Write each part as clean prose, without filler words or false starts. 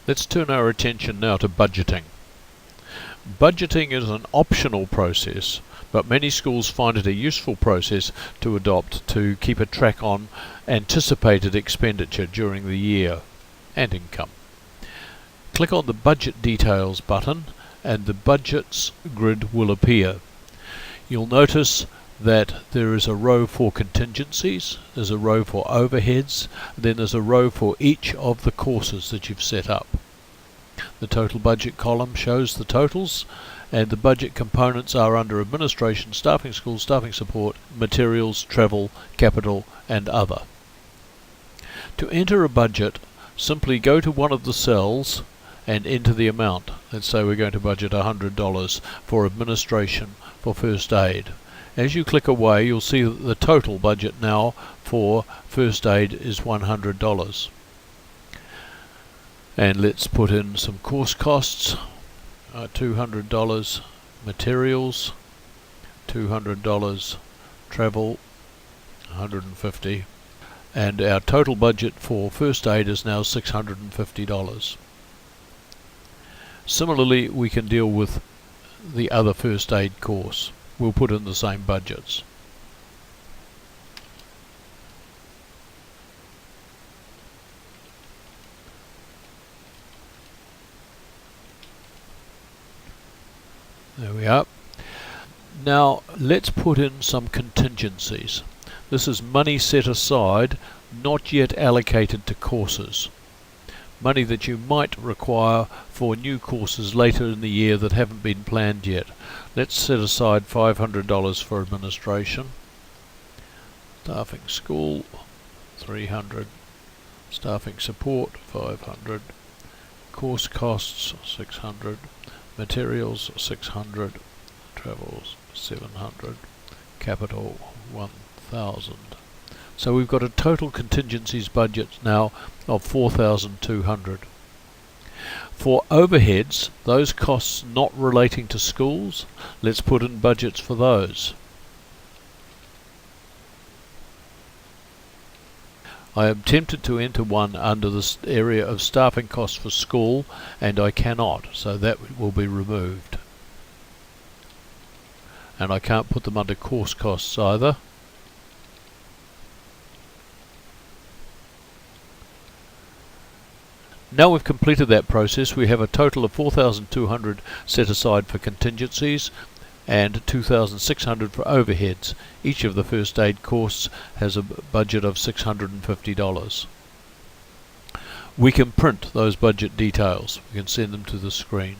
Let's turn our attention now to budgeting. Budgeting is an optional process, but many schools find it a useful process to adopt to keep a track on anticipated expenditure during the year and income. Click on the Budget Details button and the Budgets grid will appear. You'll notice that there is a row for contingencies, there's a row for overheads, then there's a row for each of the courses that you've set up. The total budget column shows the totals, and the budget components are under administration, staffing school, staffing support, materials, travel, capital and other. To enter a budget, simply go to one of the cells and enter the amount. Let's say we're going to budget $100 for administration for first aid. As you click away, you'll see that the total budget now for first aid is $100. And let's put in some course costs, $200, materials, $200, travel, $150, and our total budget for first aid is now $650. Similarly, we can deal with the other first aid course. We'll put in the same budgets. There we are. Now let's put in some contingencies. This is money set aside, not yet allocated to courses. Money that you might require for new courses later in the year that haven't been planned yet. Let's set aside $500 for administration. Staffing school, $300. Staffing support, $500. Course costs, $600. Materials, $600. Travels, $700. Capital, $1,000. So we've got a total contingencies budget now of $4,200. For overheads, those costs not relating to schools, let's put in budgets for those. I am tempted to enter one under this area of staffing costs for school, and I cannot, so that will be removed. And I can't put them under course costs either. Now we've completed that process, we have a total of $4,200 set aside for contingencies and $2,600 for overheads. Each of the first aid courses has a budget of $650. We can print those budget details. We can send them to the screen.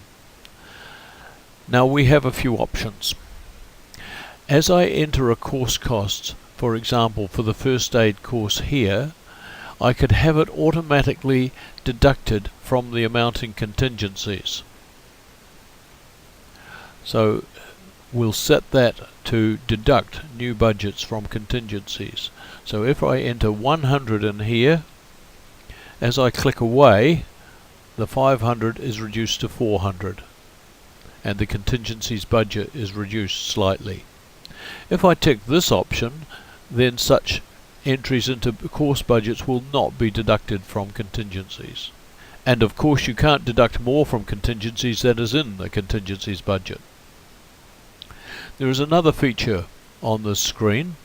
Now we have a few options. As I enter a course cost, for example for the first aid course here, I could have it automatically deducted from the amount in contingencies. So we'll set that to deduct new budgets from contingencies. So if I enter 100 in here, as I click away, the 500 is reduced to 400 and the contingencies budget is reduced slightly. If I tick this option, then such entries into course budgets will not be deducted from contingencies. And of course you can't deduct more from contingencies than is in the contingencies budget. There is another feature on the screen.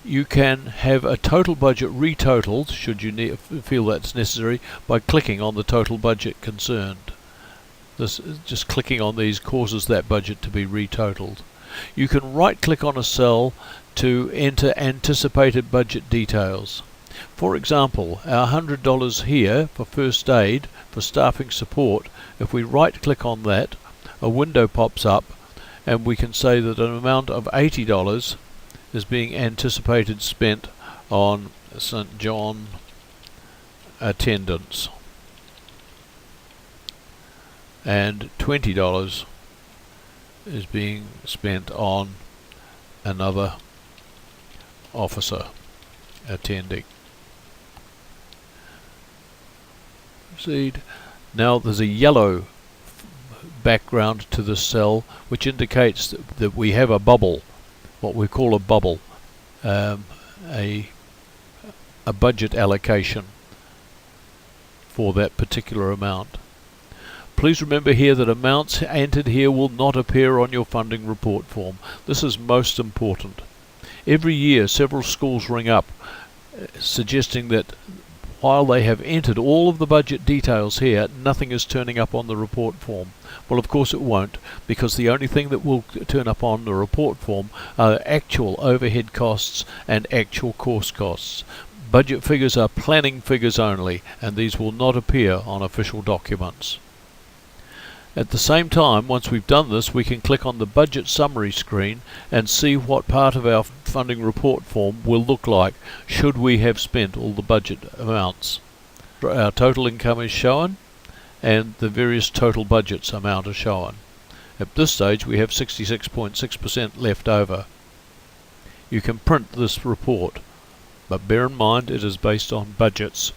You can have a total budget retotaled, should you feel that's necessary, by clicking on the total budget concerned. This is just clicking on these causes that budget to be retotaled. You can right click on a cell to enter anticipated budget details. For example, our $100 here for first aid for staffing support, if we right click on that, a window pops up and we can say that an amount of $80 is being anticipated spent on St. John attendance and $20 is being spent on another officer attending. Proceed. Now there's a yellow background to the cell which indicates that we have a bubble, what we call a bubble, a budget allocation for that particular amount. Please remember here that amounts entered here will not appear on your funding report form. This is most important. Every year several schools ring up suggesting that while they have entered all of the budget details here, nothing is turning up on the report form. Well, of course it won't, because the only thing that will turn up on the report form are actual overhead costs and actual course costs. Budget figures are planning figures only, and these will not appear on official documents. At the same time, once we've done this, we can click on the budget summary screen and see what part of our funding report form will look like should we have spent all the budget amounts. Our total income is shown and the various total budgets amount are shown. At this stage we have 66.6% left over. You can print this report, but bear in mind it is based on budgets.